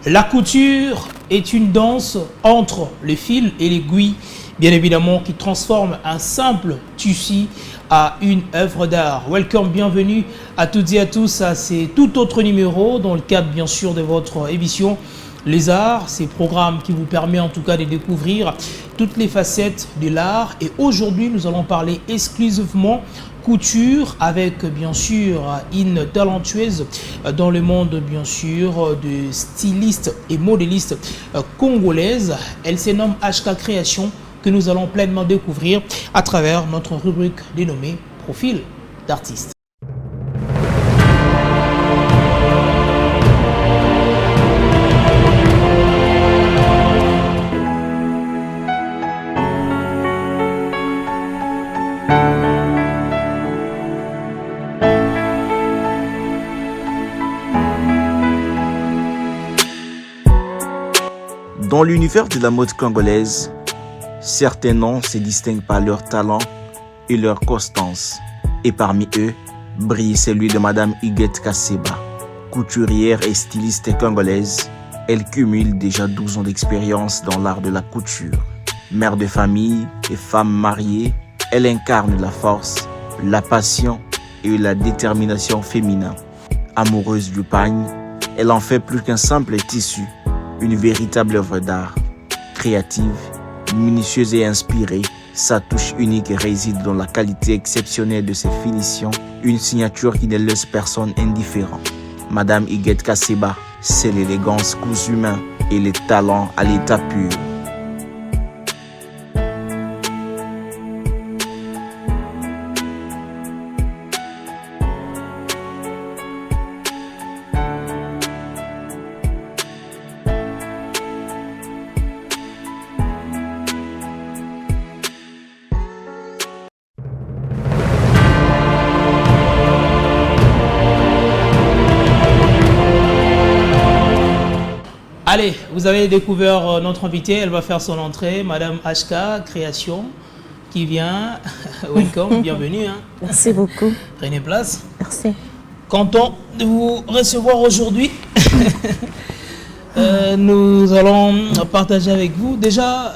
La couture est une danse entre le fil et l'aiguille, bien évidemment, qui transforme un simple tissu à une œuvre d'art. Welcome, bienvenue à toutes et à tous à ces tout autres numéros dans le cadre bien sûr de votre émission Les Arts, ces programmes qui vous permettent en tout cas de découvrir toutes les facettes de l'art. Et aujourd'hui, nous allons parler exclusivement couture avec bien sûr une talentueuse dans le monde bien sûr de styliste et modéliste congolaise. Elle se nomme HK Création, que nous allons pleinement découvrir à travers notre rubrique dénommée Profil d'artiste. Dans l'univers de la mode congolaise, certains noms se distinguent par leur talent et leur constance. Et parmi eux, brille celui de Madame Huguette Kaseba. Couturière et styliste congolaise, elle cumule déjà 12 ans d'expérience dans l'art de la couture. Mère de famille et femme mariée, elle incarne la force, la passion et la détermination féminin. Amoureuse du pagne, elle en fait plus qu'un simple tissu, une véritable œuvre d'art. Créative, minutieuse et inspirée, sa touche unique réside dans la qualité exceptionnelle de ses finitions, une signature qui ne laisse personne indifférent. Madame Huguette Kaseba, c'est l'élégance cousue main et les talents à l'état pur. Allez, vous avez découvert notre invitée, elle va faire son entrée, Madame HK Création, qui vient. Welcome, bienvenue. Merci beaucoup. Prenez place. Merci. Content de vous recevoir aujourd'hui. Nous allons partager avec vous. Déjà,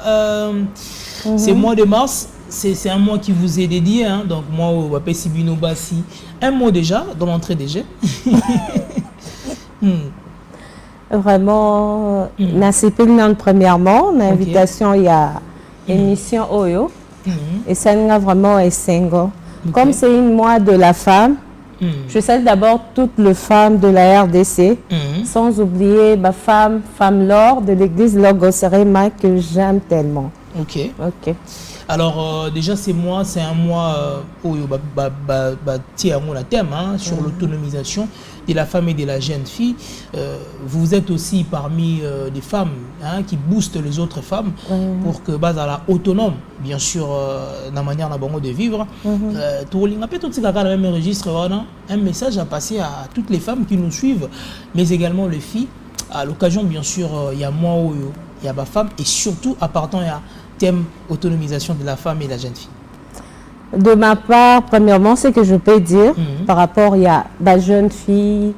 c'est mois de mars, c'est un mois qui vous est dédié. Donc, moi, au Sibino Bassi, un mot déjà, dans l'entrée des jeux. Vraiment, premièrement, l'invitation, il y a émission Oyo, et ça n'a vraiment essengo. Comme c'est une mois de la femme, je salue d'abord toutes les femmes de la RDC, sans oublier ma femme Laure de l'église Logosérema que j'aime tellement. Ok. Alors déjà c'est un mois où le thème sur l'autonomisation de la femme et de la jeune fille. Vous êtes aussi parmi des femmes qui boostent les autres femmes pour que base à la autonome, bien sûr, la manière de vivre. Même registre, un message à passer à toutes les femmes qui nous suivent, mais également les filles. À l'occasion, bien sûr, il y a moi, il y a ma femme, et surtout appartenant à thème autonomisation de la femme et de la jeune fille. De ma part, premièrement, ce que je peux dire par rapport à la jeune fille,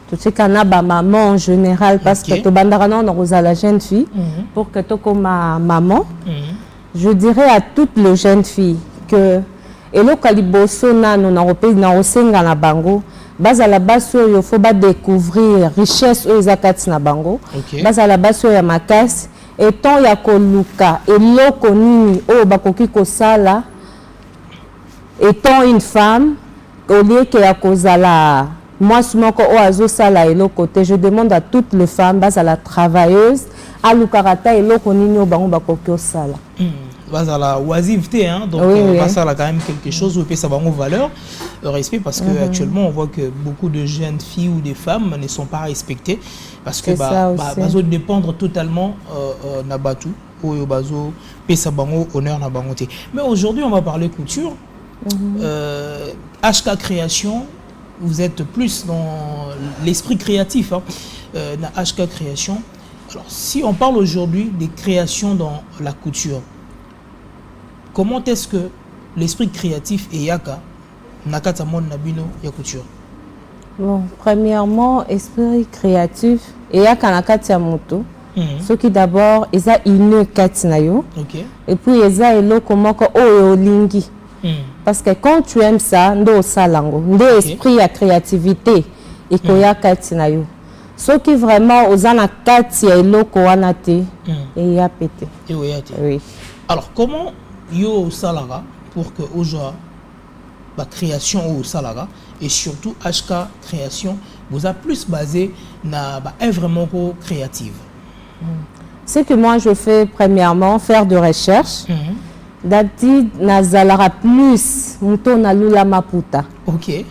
tout ce qu'on a maman en général, parce que tu as la jeune fille, pour que tu comme ma maman, je dirais à toutes les jeunes filles que et le caliboso na bango base la base il faut découvrir richesse aux akati na bango base la base ya makasi et tant ya koluka et loko nini o bakoki kosala étant une femme au lieu que ya kozala moi moko o azosala et côté je demande à toutes les femmes base la travailleuse à lukarata et loko nini o bango bakoki osala à la oisiveté, donc ça a quand même quelque chose où ça va en valeur, respect, parce que actuellement on voit que beaucoup de jeunes filles ou des femmes ne sont pas respectées parce que bazo dépendre totalement nabatu ou bazo pesa bango honneur na bangoté. Mais aujourd'hui on va parler couture. HK Création, vous êtes plus dans l'esprit créatif na HK Création. Alors si on parle aujourd'hui des créations dans la couture, comment est-ce que l'esprit créatif et yaka nakata mon nabino ya couture? Bon, premièrement, esprit créatif et ya kanakati ya moto. Ce qui d'abord ils a une katinayo. Et puis ils a eloko moko oyo lingi. Parce que quand tu aimes ça, ndo salango, ndo esprit ya créativité et koya katinayo. Ce qui vraiment aux ana kati ya eloko wana te et ya pété. Oui. Alors comment yo salaga pour que oja la création au salaga et surtout HK création vous a plus basé na ba vraiment créative. Ce que moi je fais premièrement faire de recherche. Dati nazalara plus muto na lula maputa. OK.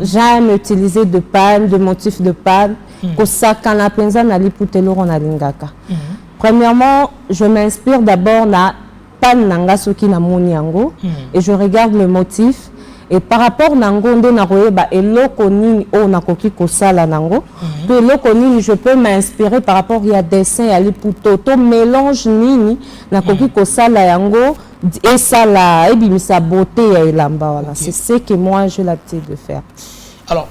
J'aime utiliser de panne, de motifs de panne ko sakana penza na liputelo na lingaka. Premièrement, je m'inspire d'abord na panne nanga soki na moni yango et je regarde le motif. Et par rapport nango nde na koyeba eloko nini o nakoki kosala nango to eloko nini je peux m'inspirer par rapport il y a dessin ya liputo to mélange nini nakoki kosala yango et ça la ebimisa beauté ya elamba voilà. C'est ce que moi j'ai l'habitude de faire. Alors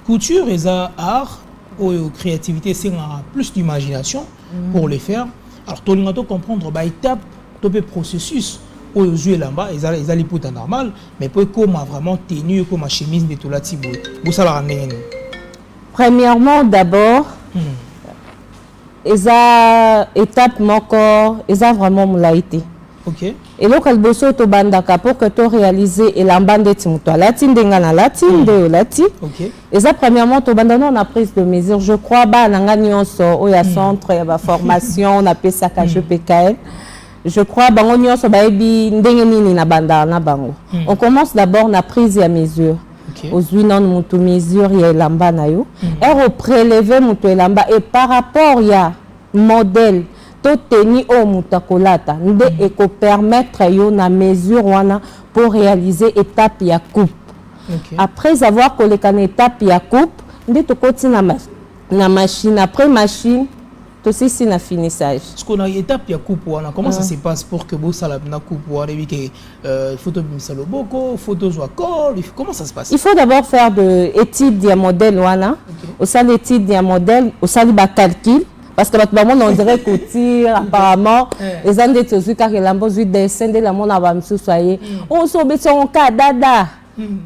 couture et art ou créativité c'est plus d'imagination pour les faire. Alors to linga to comprendre ba étape to pe processus au jouer là-bas, ils allaient pour normal, mais pour comment vraiment tenue, comme ma chemise de tout là, vous ça la ramener. Premièrement, d'abord, ils ont étape mon corps, ils ont vraiment moulaïté. OK. Et là, quand bosso to bandaka pour que tu réalises et l'ambande timutwa latine dengana latine de lati. OK. Et ça premièrement to bandana on a prise de mesure. Je crois ba nanga nyonso o ya centre ya ba formation on appelle ça KGPKL. Je crois on commence d'abord la prise à mesure. Aux non mutu mesure ya lamba na yo. Et prélever mutu lamba et par rapport ya modèle to teni o mutakolata nde eko permettre yo na mesure wana pour réaliser étape ya coupe. Après avoir collecté une étape ya coupe, nde to koti na machine après machine. Aussi c'est un finissage. Ce qu'on a étape ya coupe comment ça se passe pour que vous salab na coupe photo bimisalo boko photo joa col comment ça se passe? Il faut d'abord faire de étude de modèle wana au sein l'étude de modèle au sein ba calcul parce que on dirait que apparemment les ans de tous car lambo du dessin de la mon aba soyez on so beton ka dada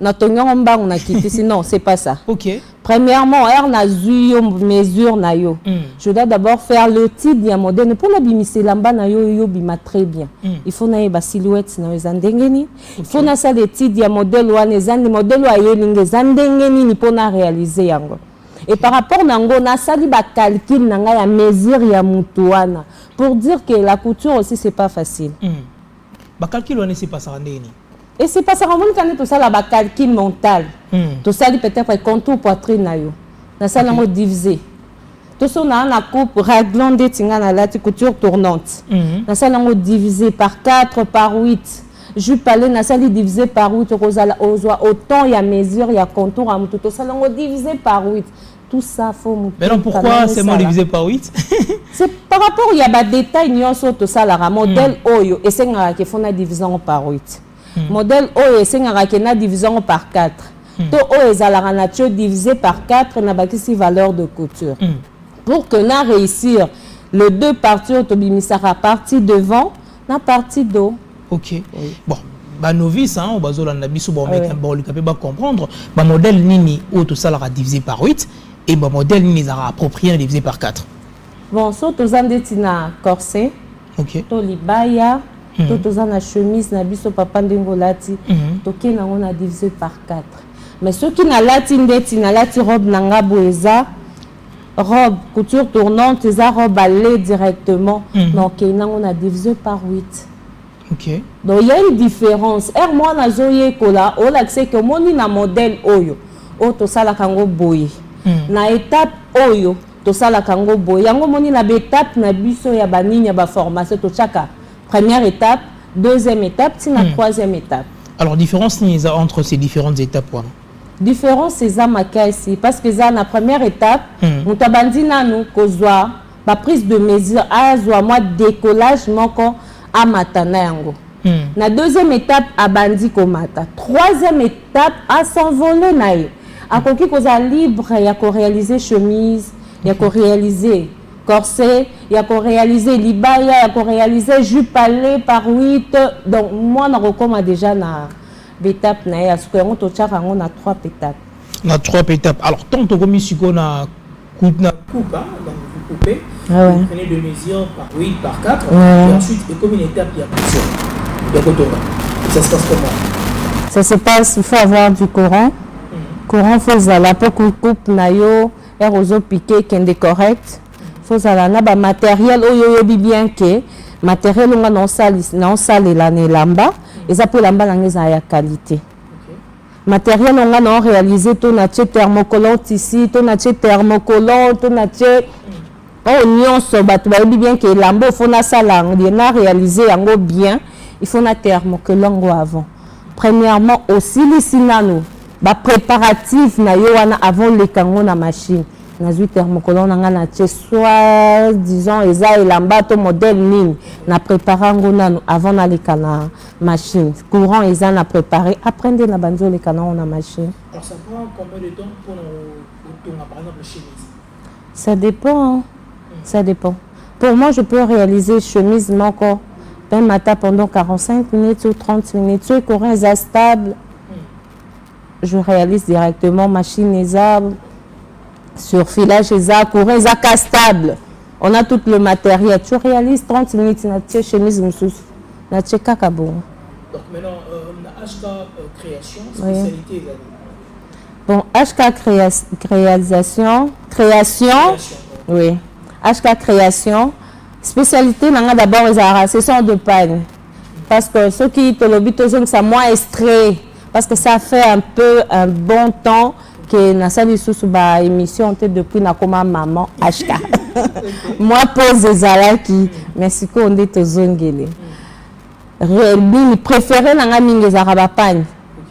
na tonga mba on a quitté sinon c'est pas ça. OK. Premièrement, on a mesure na yo. Je dois d'abord faire le titre de modèle pour la bimisi lamba na yo yo bima très bien. Il faut na ba silhouette na yo zandengeni. Il faut na ça le titre de modèle wa ne zande modèle wa yo linge zandengeni ni pour na réaliser yango. Et par rapport nango na sali ba calcul nanga ya mesure ya mutuana pour dire que la couture aussi c'est pas facile. Ba calcul wana c'est pas ça ndeni. Et c'est pas ça quand tout ça la calcul mental. Tout ça peut-être contour poitrine na yo. Na ça nango divisé. Tout ça na coupe raglan de tinga na la couture tournante. Na ça nango divisé par 4 par 8. Jupe palais na ça divisé par 8 autant il y a mesure il y a contour à tout ça nango divisé par 8. Tout ça faut. Mais non pourquoi c'est moins divisé par 8? C'est par rapport il y a des détails nyonso tout ça la modèle oyo et c'est nga faut na division par 8. Modèle oyo c'est nga division par 4. To oyo ezalaka na divisé par 4 na bakisi valeur de couture. Pour que na réussir le deux parties autobimisara partie devant na partie dos. OK. Oui. Bon, ba novice hein, au bazola na biso ba mettre ba capable ba comprendre ba modèle nini ou tout ça la divisé par 8 et ba modèle nini za approprié divisé par 4. Bon, so to zandeti na corset. OK. To libaya to na chemise na biso papa ndengo lati to ke na on a divisé par 4. Mais ceux qui na lati ndeti na lati robe nanga boeza robe couture tournante eza robe aller directement donc on a divisé par 8. OK. Donc il y a une différence. Moi na zoye kola o la c'est que moni na modèle oyo o to sala kango boye na étape oyo to sala kango boye yango moni na étape na biso ya banini ba formation to chaka première étape, deuxième étape, c'est la troisième étape. Alors différence entre ces différentes étapes quoi? Différence c'est ça ici parce que ça la première étape mutabandi nanu kozwa ba prise de mesure azwa moi décollage moko à matana yango. La deuxième étape abandi komata. Troisième étape à s'envoler nae. akoki koza libre ya koréaliser chemise, ya koréaliser corset, ya koréaliser libaya, ya koréaliser jupe palais par 8. Donc moi na kokoma déjà na étape na ya ce que on tochaka yango na 3 étapes. Na 3 étapes. Alors tant que komi siko na coupe hein, donc vous coupez, vous prenez de mesures par 8 par 4 et ensuite et comme une étape il y a plusieurs. Ça se passe comment? Ça se passe, il faut avoir du courant. Courant faut zala pour coupe na yo et roseau piqué kende correct. Faut zala na ba matériel oyo bien que matériel on non sali la ne lamba et ça pour lamba la ya qualité. Matériel on a non réalisé tout na thermocollant ici, tout na thermocollant, tout na oignon so batu ba bien que lamba faut na sala on a réalisé yango bien. Il faut na thermocollant avant. Premièrement aussi les sinano ba préparatif na yo wana avant les kango na machine. Na zu thermocollant nga na soit disons eza elamba to modèle nini na préparer ngo nanu avant na les kana machine. Courant eza na préparer après na banzo les kana na machine. Alors ça prend combien de temps pour par exemple chemise? Ça dépend. Ça dépend. Pour moi je peux réaliser chemise mais encore un matin pendant 45 minutes ou 30 minutes. Si le courant est stable, je réalise directement machine et sur filage et courant est stable. On a tout le matériel. Tu réalises 30 minutes na chemise na kakabo. Donc maintenant on a HK création, spécialité bon, HK création. Oui. HK création. Spécialité d'abord les session de panne parce que ceux qui te le bitent ça moins extrait parce que ça fait un peu un bon temps que na sali sous ba émission depuis na comme maman HK moi pose ezalaki merci ko onde to zongele réellement préféré na mingi za ba panne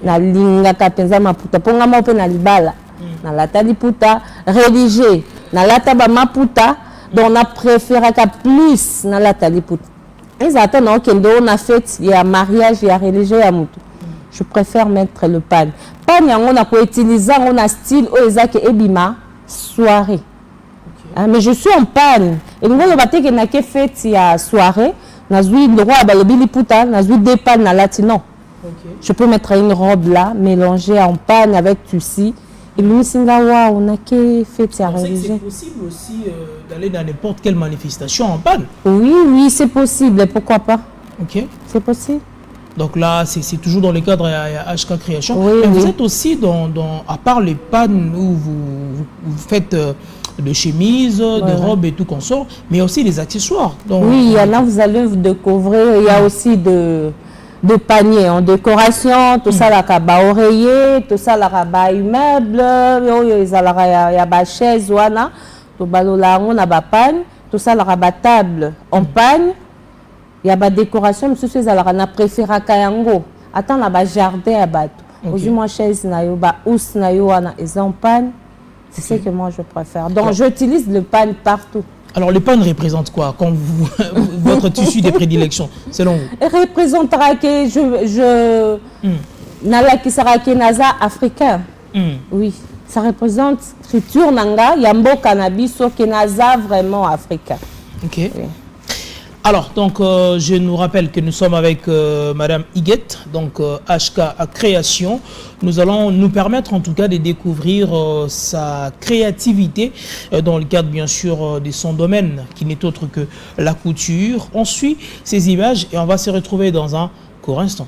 na linga kapenza maputa ponga mo pe na libala na lata liputa rédigé na lata ba maputa. Donc on a préféré qu'à plus dans la taliput. Ils attendent qu'on a fait il y a mariage, il y a religieux, il y a mutu. Je préfère mettre le pan. Pan on a pu utiliser on a style oezaki ebima soirée. Mais je suis en panne. Et nous on va dire qu'on a fait il y a soirée. N'a vu le roi le biliputa, n'a vu des pannes na latino. Je peux mettre une robe là mélangée en panne avec tissu. Et nous, on a que fait ça. C'est possible aussi d'aller dans n'importe quelle manifestation en panne. Oui, c'est possible. Pourquoi pas? Ok. C'est possible. Donc là, c'est toujours dans le cadre HK Création. Oui, mais vous êtes aussi à part les pannes où vous faites de chemises, de robes et tout qu'on sort, mais aussi des accessoires. Donc, oui, il y en a, vous allez découvrir. Il y a aussi de paniers en décoration, tout ça, la kaba oreiller, tout ça, la kaba immeuble, il y a des chaises, tout ça, la kaba table en pagne, il y a des décorations, mais ceci, on a préféré kayango. Attends, la jardin à bateau. Aujourd'hui, moi, chaise, na yo, ous, na yo, ils en panne. C'est ce que moi, je préfère. Donc, j'utilise le panne partout. Alors, les pannes représentent quoi quand votre tissu de prédilection, selon vous? Il représentera que Nala qui sera que Naza africain. Oui, ça représente futur Nanga, Yambo cannabis, sauf que Naza vraiment africain. Ok. Oui. Alors, donc, je nous rappelle que nous sommes avec Madame Iguette, donc HK Création. Nous allons nous permettre en tout cas de découvrir sa créativité dans le cadre bien sûr de son domaine qui n'est autre que la couture. On suit ces images et on va se retrouver dans un court instant.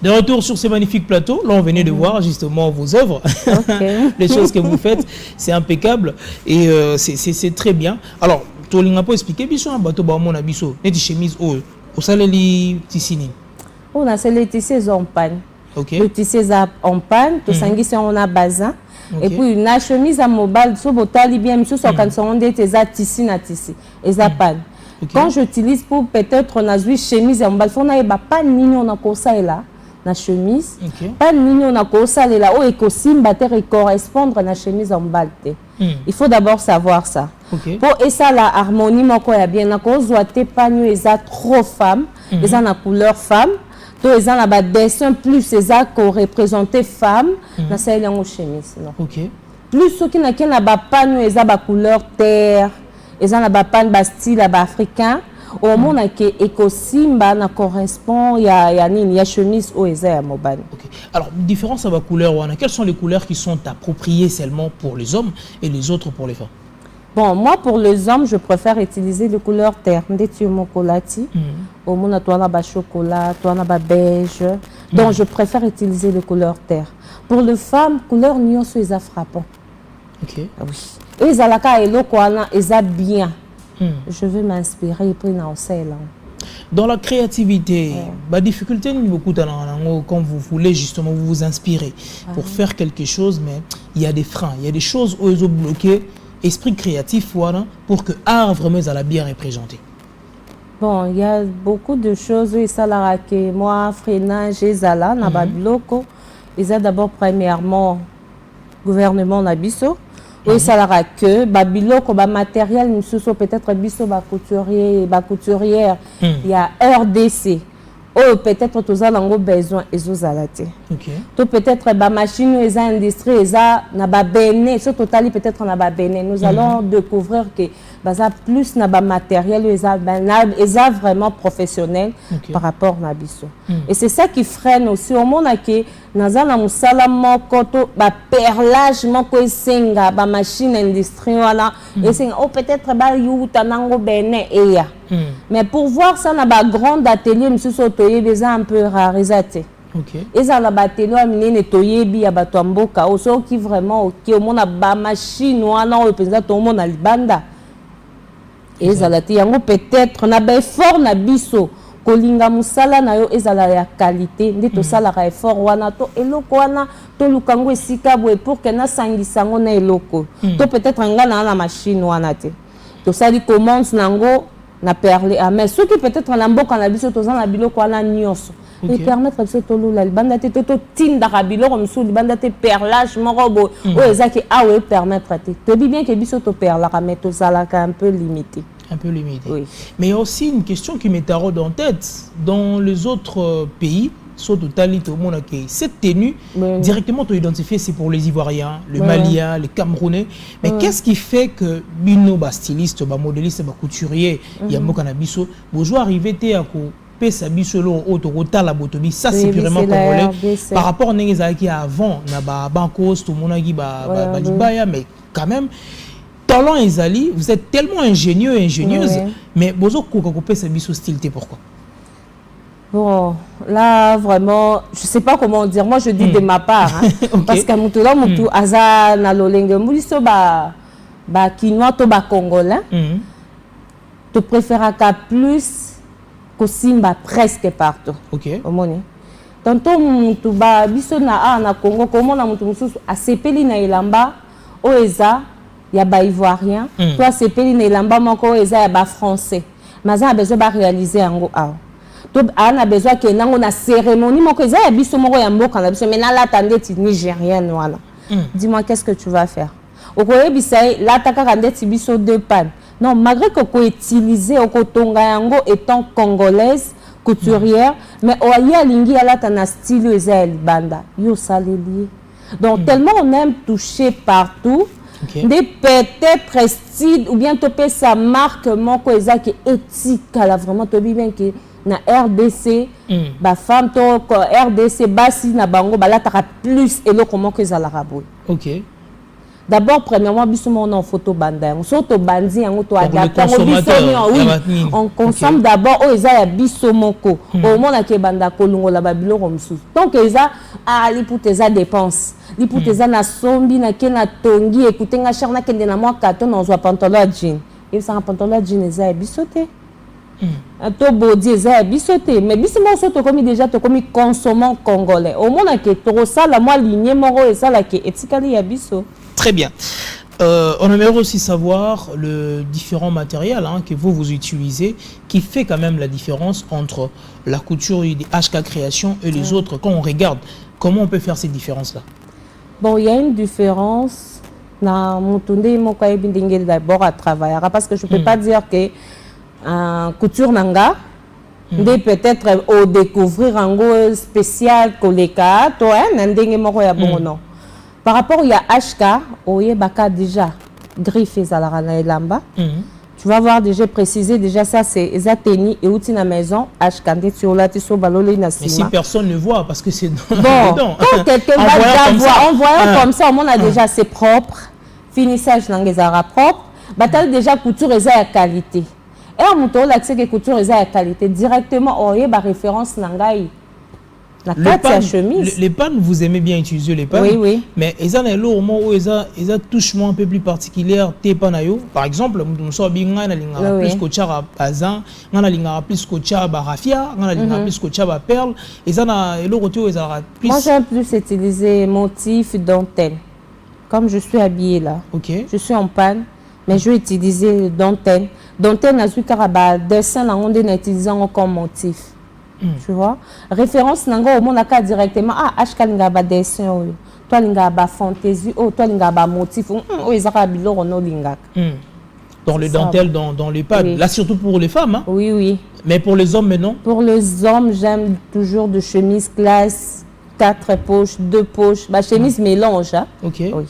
De retour sur ce magnifique plateau, là on venait de voir justement vos œuvres, les choses que vous faites, c'est impeccable et c'est très bien. Alors, tu n'as pas expliqué, biso un bateau ba mon abiso, net chemise au saleli tissini. On a les tissés en panne. Okay. Le tissé en panne, tout ça on a bazin. Et puis une chemise à mobile, so botali bien, monsieur so quand on dit tes tissu na tissu, et ça panne. Quand j'utilise pour peut-être on a une chemise en mobile, on a pas nini on a ça là. Na chemise, pas nini on a ça là, ou écosimba et correspondre na chemise en balte. Il faut d'abord savoir ça. Pour et ça la harmonie moko ya bien na ko zoate pas nu eza trop femme, eza na couleur femme, to eza na ba dessin plus eza ko représenter femme na ça yango chemise non. Plus ce qui na ba pas nu eza ba couleur terre, eza na ba pan ba style ba africain. Au moment que écosimba na correspond ya nini ya chemise ou ya mobile. Alors différence à la couleur, quelles sont les couleurs qui sont appropriées seulement pour les hommes et les autres pour les femmes? Bon, moi pour les hommes, je préfère utiliser les couleurs terre. Ndeti mokolati. Au moment toi na ba chocolat, toi na ba beige. Donc je préfère utiliser les couleurs terre. Pour les femmes, couleur nyonso eza frappant. Oui. Et zalaka eloko wana eza bien. Je veux m'inspirer et là. Dans la créativité, la difficulté quand vous voulez justement vous inspirer pour faire quelque chose, mais il y a des freins, il y a des choses où ils ont bloqué esprit créatif voilà, pour que l'art vraiment soit bien représenté. Bon, il y a beaucoup de choses et ça la que moi freinage et zala na ba bloco, ils ont d'abord premièrement gouvernement na biso. Oui, ça la que babiloko ba matériel nous peut-être biso ba couturier ba couturière il y a RDC oh peut-être tous allons besoin et zalate to peut-être ba machine les industrie eza na ba bene so totali peut-être na ba bene nous allons découvrir que baza plus na ba matériel eza vraiment professionnel par rapport na biso et c'est ça qui freine aussi au monde que naza na musala moko to ba perlage moko esenga ba machine industrie wala esenga oh peut-être ba yuta nango bene eya mais pour voir ça na ba grand atelier monsieur sotoye déjà un peu rarisé. Et ça la batterie amine toyebi ya bato mboka oso qui vraiment qui au monde ba machine wana o penza to monde na libanda. Et ça la yango peut-être na ba effort na biso kolinga musala na yo ezala ya qualité ndito sala ka effort wana to eloko wana to lukango esika boye pour que na sangisango na eloko to peut-être ngana na machine wana te to sali commande nango na perle mais ceux qui peut-être na mboka na biso to za na biloko wana nyonso et permettre biso to lula libanda te to tinda ka biloko musu libanda te perlage moko bo o ezaki awe permettre te to bien que biso to perla ka mais to sala ka un peu limité. Un peu limité. Oui. Mais il y a aussi une question qui me taraude en tête. Dans les autres pays, soit totalité au monde, cette tenue, directement identifiée, c'est pour les Ivoiriens, les Maliens, les Camerounais. Mais qu'est-ce qui fait que Bino, styliste, modéliste, couturier, Yambo Kanabiso, bonjour, arrivé à pesa bisolo autoroute la botobi ça c'est purement congolais par rapport à Nengezaki avant na ba bankos tout mon agi ba libaya mais quand même talent ezali vous êtes tellement ingénieux et ingénieuse mais bozo kokakope sa biso style pourquoi? Bon là vraiment je sais pas comment dire moi je dis de ma part hein, parce que mutu là mutu aza na lolenge muliso ba kinois to ba congolais tu préfères qu'à plus Kosimba presque partout. Omoni. Tantôt mutu ba biso na Congo comment na mutu mususu asepeli na elamba oeza ya ba ivoirien toi asepeli na elamba moko oeza ya ba français. Maza a besoin ba réaliser yango to ana besoin que nango na cérémonie moko eza ya biso moko ya mboka na biso mais na la tandeti nigérienne wala. Dis-moi qu'est-ce que tu vas faire? Okoyebisa la takaka ndeti biso deux pannes. Non, malgré que tu utilises Okotonga étant congolaise, couturière, mais Oya Lingi a un style banda. Yo saleli. Donc tellement on aime toucher partout, des peut-être style ou bien topé sa marque mon koza qui est éthique, là vraiment to bien que na RDC, ba femme to RDC basi na bango bala taka plus et le comment que ça la rabou. D'abord, premièrement, on a photo banda. On saute bandi, on consomme d'abord au eza bisomoko. Au monde qui banda kolungo la babilo romsu. Donc eza ali pour tes dépenses. Li pour tes na sombi na kena tongi écouter nga charna kende na moi carton on soit pantalon à jean. Et ça pantalon à jean eza bisoté. To body eza bisoté mais bisimo soto comme déjà to comme consommant congolais. Au monde qui trop ça la moi lignée moro et ça la qui etikali ya biso. Très bien. On aimerait aussi savoir le différent matériel que vous utilisez, qui fait quand même la différence entre la couture des HK Création et les autres. Quand on regarde, comment on peut faire ces différences-là? Bon, il y a une différence. D'abord à travailler, parce que je ne peux pas dire que couture nanga, peut-être au découvrir un goût spécial koleka, toi, non. Par rapport à HK, baka déjà griffe et lamba. Tu vas voir déjà précisé déjà ça c'est Ezateni et outil na maison HK sur la tiso balolé na sima. Mais si personne ne voit parce que c'est bon. Quand quelqu'un va voir en voyant comme ça on a déjà c'est propre, finissage nangezara propre, batal déjà couture eza ya qualité. Et on montre là que couture eza ya qualité directement ba référence nangai. Les pannes, vous aimez bien utiliser les pannes. Oui, oui. Mais ils ont un touchement un peu plus particulier. Par exemple, nous sommes plus coachar à Azan, nous sommes plus coachar à Rafia, nous sommes plus coachar à Perle. Moi, j'aime plus utiliser motif dentelle. Comme je suis habillée là. Okay. Je suis en panne, mais je vais utiliser dentelle. Dentelle, n'a pas de dessin, on utilisant comme motif. Tu vois, référence nango au monde a directement HK linga ba dessin toi linga ba fantaisie toi linga ba motif ezaka biloko no linga. Dans le dentelle dans les pads là surtout pour les femmes Oui oui. Mais pour les hommes non? Pour les hommes, j'aime toujours de chemise classe 4 poches, 2 poches, ma chemise mélange OK. Oui.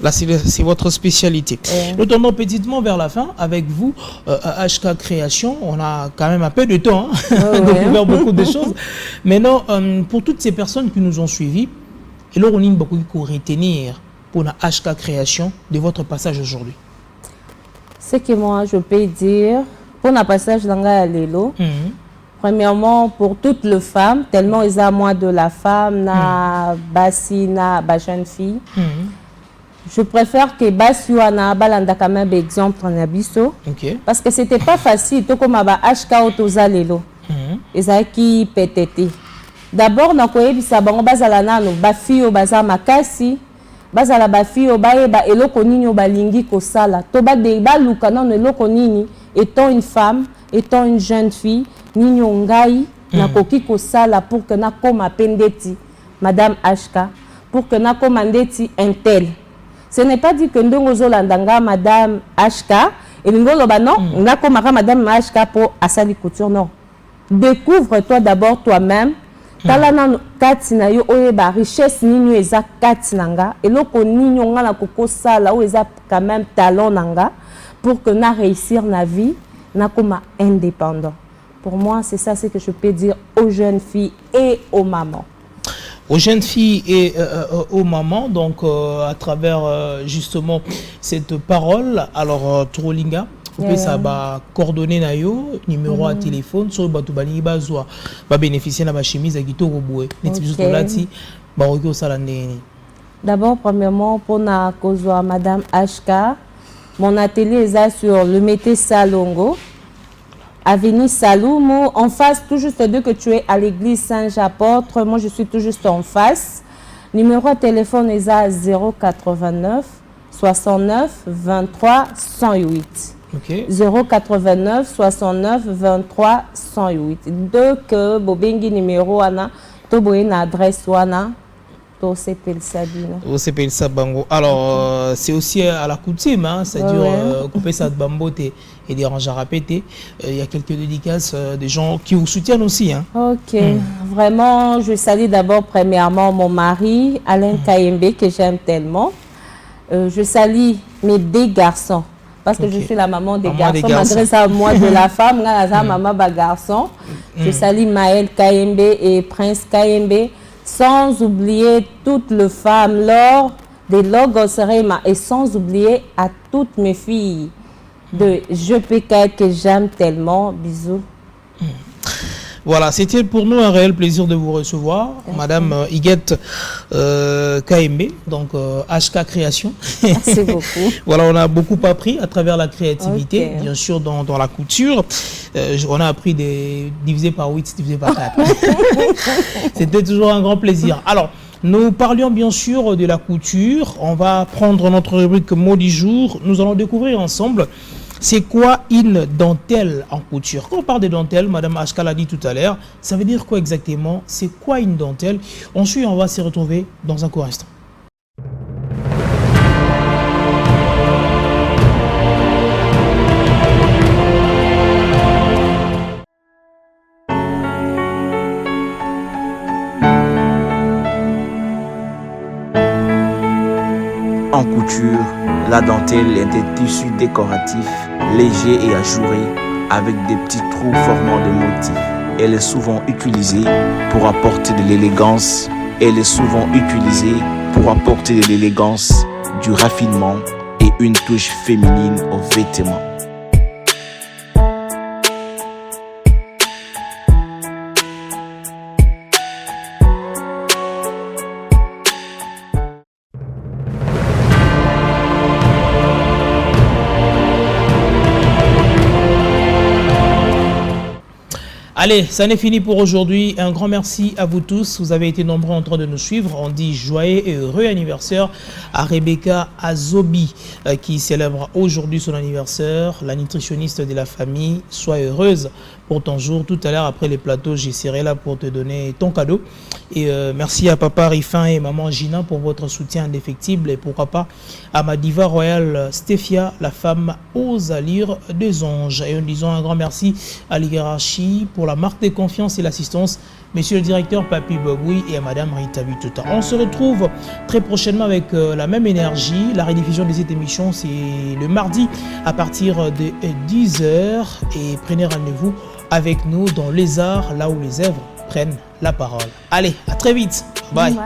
Là, c'est votre spécialité. Nous tournons petitement vers la fin avec vous. HK Création, on a quand même un peu de temps de faire beaucoup de choses. Maintenant, pour toutes ces personnes qui nous ont suivis, et là, on a beaucoup de retenir pour la HK Création de votre passage aujourd'hui. Ce que moi, je peux dire, pour le passage d'Anga Lelo, premièrement, pour toutes les femmes, tellement ils ont moins de la femme, na bassi, na jeune fille. Je préfère que Basuana balanda quand même exemple en abisso parce que c'était pas facile tout comme aba HK otozalelo ezaki PTT. D'abord na koyebisa bango bazala nano bafio baza makasi bazala bafio bayeba eloko nini balingi kosala to ba de baluka nano eloko nini étant une femme étant une jeune fille nini ngai na koki kosala pour que na koma pendeti madame HK pour que na komandeti intel. Ce n'est pas dit que nous avons madame HK et nous avons madame HK pour Asali Couture. Non. Découvre-toi d'abord toi-même. Talana katina yo oyeba richesse nini eza katinanga et loko nini nga na koko sala o eza quand même talent nanga pour que na réussir na vie na koma indépendant. Pour moi, c'est ça ce que je peux dire aux jeunes filles et aux mamans. Aux jeunes filles et aux mamans, donc à travers justement cette parole. Alors, Trolinga, vous pouvez ça coordonner na yo, numéro à téléphone, sur Batubani Bazoa, va bénéficier de la chemise à Gito Roboué. D'abord, premièrement, pour na kozwa Madame HK, mon atelier est sur le Mété Salongo. Avenue Saloumo, en face, tout juste de que tu es à l'église Saint-Jean-Apôtre. Moi, je suis tout juste en face. Numéro de téléphone est à 089 69 23 108. Okay. 089 69 23 108. Donc, Bobengi numéro ana, toboye na adresse wana. Alors, c'est aussi à la coutume, c'est-à-dire couper ça de bambote et déranger à répéter. Il y a quelques dédicaces des gens qui vous soutiennent aussi. Ok, vraiment, je salue d'abord premièrement mon mari, Alain Kayembe, que j'aime tellement. Je salue mes 2 garçons, parce que je suis la maman des garçons, malgré ça, moi de la femme, la maman des garçons. Je salue Maël Kayembe et Prince Kayembe. Sans oublier toutes les femmes, Laure, de Logos Rema et sans oublier à toutes mes filles de JPK que j'aime tellement. Bisous. Voilà, c'était pour nous un réel plaisir de vous recevoir, Madame Iguette KMB, donc HK Création. Merci beaucoup. Voilà, on a beaucoup appris à travers la créativité, bien sûr dans la couture. On a appris divisé par 8, divisé par 4. C'était toujours un grand plaisir. Alors, nous parlions bien sûr de la couture. On va prendre notre rubrique mot du jour. Nous allons découvrir ensemble c'est quoi une dentelle en couture. Quand on parle de dentelle, Madame HK l'a dit tout à l'heure, ça veut dire quoi exactement? C'est quoi une dentelle? Ensuite, on va se retrouver dans un court instant. En couture, la dentelle est un tissu décoratif, léger et ajouré, avec des petits trous formant des motifs. Elle est souvent utilisée pour apporter de l'élégance. Elle est souvent utilisée pour apporter de l'élégance, du raffinement et une touche féminine aux vêtements. Allez, ça n'est fini pour aujourd'hui. Un grand merci à vous tous. Vous avez été nombreux en train de nous suivre. On dit joyeux et heureux anniversaire à Rebecca Azobi qui célèbre aujourd'hui son anniversaire. La nutritionniste de la famille. Sois heureuse pour ton jour. Tout à l'heure, après les plateaux, je serai là pour te donner ton cadeau. Et merci à papa Rifin et maman Gina pour votre soutien indéfectible. Et pourquoi pas à ma diva royale Stéphia, la femme aux allures des anges. Et nous disons un grand merci à l'hiérarchie pour la marque de confiance et l'assistance, monsieur le directeur Papi Boboui et à madame Rita Bituta. On se retrouve très prochainement avec la même énergie. La rediffusion de cette émission, c'est le mardi à partir de 10h. Et prenez rendez-vous avec nous dans les arts, là où les œuvres prennent la parole. Allez, à très vite. Bye. Bye.